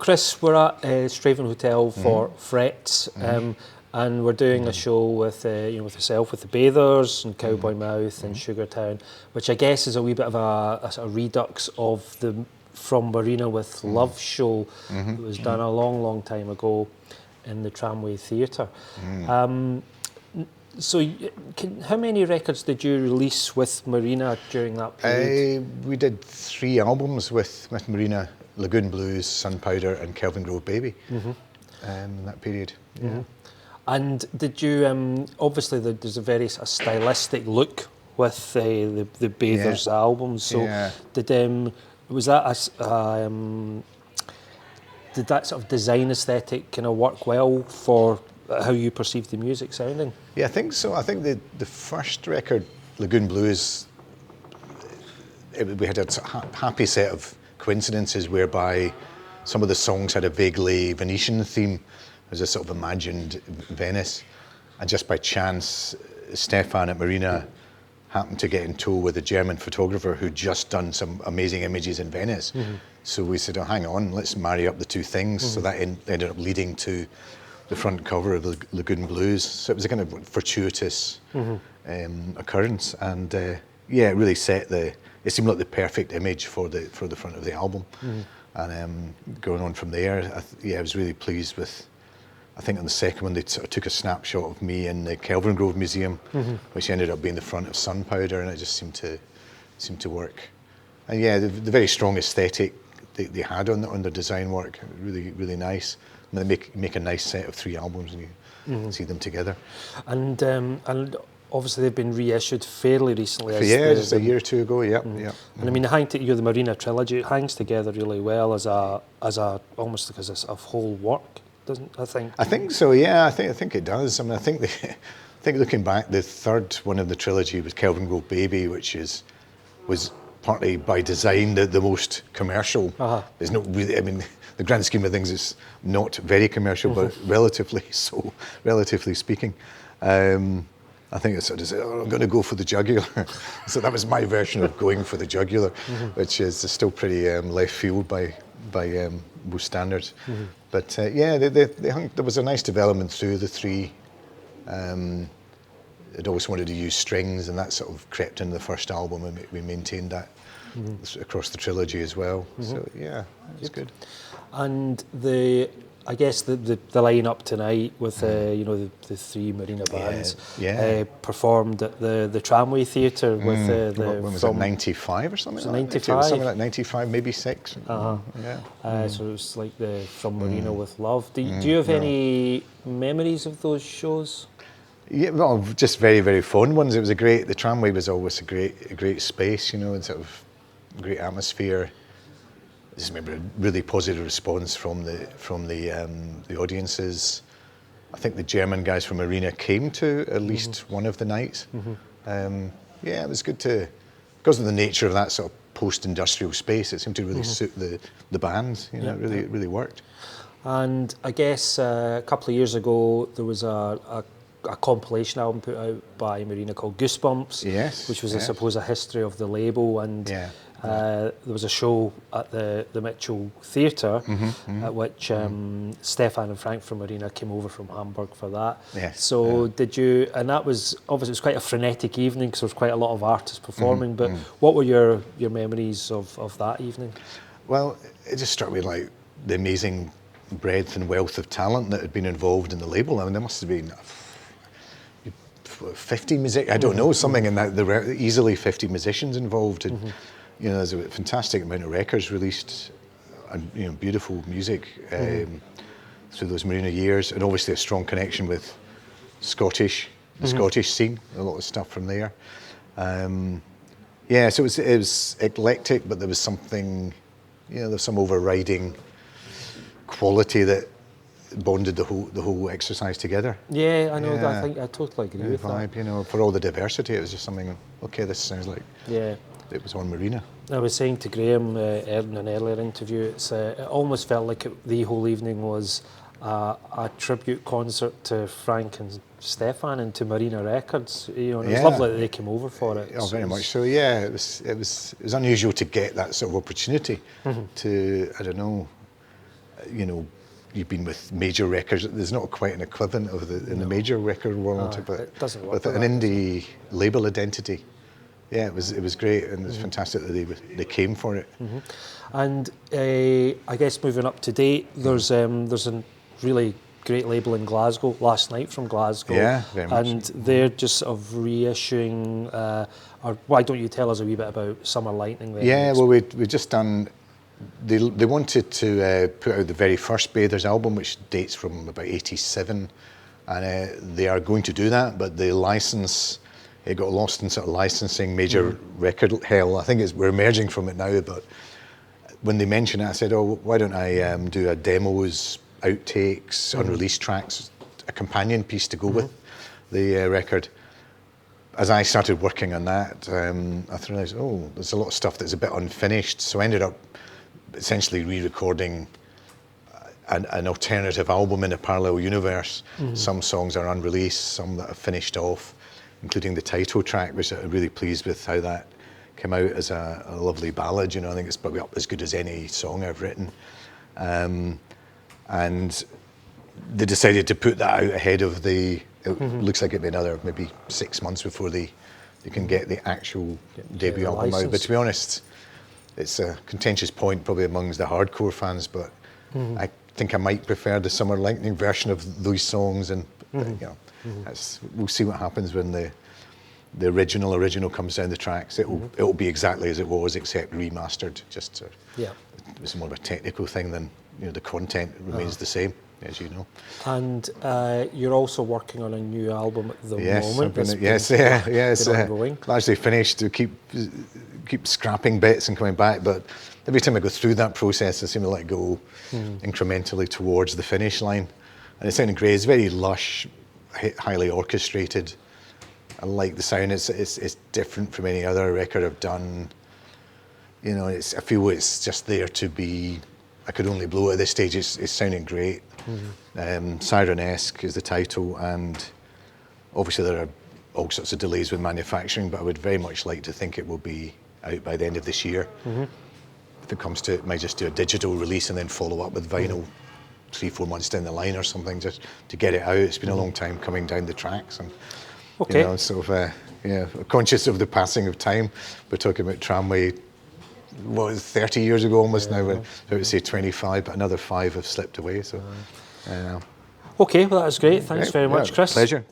Chris, we're at Straven Hotel for Frets, and we're doing a show with with yourself, with the Bathers and Cowboy Mouth and Sugartown, which I guess is a wee bit of a sort of redux of the From Marina with Love show that was done a long, long time ago in the Tramway Theatre. So, how many records did you release with Marina during that period? We did 3 albums with Marina: Lagoon Blues, Sunpowder, and Kelvin Grove Baby. In that period. Yeah. And did you? Obviously, there's a very stylistic look with the Bathers albums. So, did was that did that sort of design aesthetic kind of work well for how you perceived the music sounding? Yeah, I think so. I think the first record, Lagoon Blues, we had a happy set of coincidences whereby some of the songs had a vaguely Venetian theme. It was a sort of imagined Venice, and just by chance, Stefan at Marina happened to get in tow with a German photographer who'd just done some amazing images in Venice. So we said, oh, hang on, let's marry up the two things. So that ended up leading to the front cover of the Lagoon Blues. So it was a kind of fortuitous occurrence, and it really set it seemed like the perfect image for the front of the album. And going on from there, I was really pleased with. I think on the second one they took a snapshot of me in the Kelvin Grove Museum, which ended up being the front of Sunpowder, and it just seemed to work. And the very strong aesthetic they had on their design work, really, really nice. And they make a nice set of 3 albums when you see them together. And obviously they've been reissued fairly recently. Just a year or 2 ago. And I mean, the Marina trilogy, it hangs together really well as a almost like as a whole work, doesn't I think? I think so. Yeah, I think it does. I mean, I think looking back, the third one of the trilogy was Kelvin Grove Baby, which was partly by design the most commercial. It's not really. I mean, the grand scheme of things, it's not very commercial, but relatively speaking. I think it's sort of said, I'm going to go for the jugular. So that was my version of going for the jugular, which is still pretty left field by most standards. But they hung, there was a nice development through the 3. I'd always wanted to use strings, and that sort of crept into the first album, and we maintained that across the trilogy as well. So it was good. And I guess the lineup tonight with the 3 Marina bands performed at the Tramway Theatre with when was it, 95 or something? 95, something like 95, maybe 6. So it was like the From Marina with Love. Do you have any memories of those shows? Yeah, well, just very, very fond ones. It was the Tramway was always a great space, and sort of great atmosphere. I just remember a really positive response from the audiences. I think the German guys from Marina came to at least one of the nights. It was good because of the nature of that sort of post-industrial space, it seemed to really suit the band. It really worked. And I guess a couple of years ago there was a compilation album put out by Marina called Goosebumps, which was, I suppose, a history of the label. And there was a show at the Mitchell Theatre at which Stefan and Frank from Marina came over from Hamburg for that. So did you? And that was obviously it was quite a frenetic evening because there was quite a lot of artists performing. But what were your memories of that evening? Well, it just struck me like the amazing breadth and wealth of talent that had been involved in the label. I mean, there must have been 50 music. I don't know, something in that. There were easily 50 musicians involved. And, there's a fantastic amount of records released, and beautiful music through those Marina years, and obviously a strong connection with the Scottish scene. A lot of stuff from there. So it was eclectic, but there was something, there's some overriding quality that bonded the whole exercise together. Yeah, I know. I think I totally agree with vibe, that. For all the diversity, it was just something. Okay, this sounds like it was on Marina. I was saying to Graham in an earlier interview, it almost felt like the whole evening was a tribute concert to Frank and Stefan and to Marina Records. And it was lovely that they came over for it. Oh, very much so. Yeah, it was unusual to get that sort of opportunity to, I don't know, you know, you've been with major records. There's not quite an equivalent of in the major record world, but it doesn't work with like an that, indie label identity. Yeah, it was great, and it was fantastic that they came for it. And I guess moving up to date, there's a really great label in Glasgow, Last Night from Glasgow. Yeah, very much. And they're just sort of reissuing, or why don't you tell us a wee bit about Summer Lightning then? Yeah, well, we just done, they wanted to put out the very first Bathers album, which dates from about 87, and they are going to do that, but the license, it got lost in sort of licensing, major record hell. I think we're emerging from it now, but when they mentioned it, I said, oh, why don't I do a demos, outtakes, unreleased tracks, a companion piece to go with the record. As I started working on that, I realised, oh, there's a lot of stuff that's a bit unfinished, so I ended up essentially re-recording an alternative album in a parallel universe. Some songs are unreleased, some that are finished off, including the title track, which I'm really pleased with how that came out as a lovely ballad. You know, I think it's probably up as good as any song I've written. And they decided to put that out ahead of it looks like it'll be another maybe 6 months before they can get the actual debut album out. But to be honest, it's a contentious point probably amongst the hardcore fans, but I think I might prefer the Summer Lightning version of those songs, and you know, we'll see what happens when the original comes down the tracks. It'll be exactly as it was, except remastered. Just it's more of a technical thing than, you know, the content remains the same, as you know. And you're also working on a new album at the moment. It's largely finished. To keep scrapping bits and coming back, but every time I go through that process, I seem to let it go incrementally towards the finish line. And it's sounding great. It's very lush, highly orchestrated. I like the sound. It's different from any other record I've done. You know, I feel it's just there to be. I could only blow at this stage. It's sounding great. Siren-esque is the title, and obviously there are all sorts of delays with manufacturing, but I would very much like to think it will be out by the end of this year. If it comes to it, might just do a digital release and then follow up with vinyl 3-4 months down the line or something, just to get it out. It's been a long time coming down the tracks, and you know, sort of conscious of the passing of time. We're talking about Tramway, 30 years ago almost now. I would say 25, but another 5 have slipped away. So, okay, well that was great. Thanks very much, Chris. Pleasure.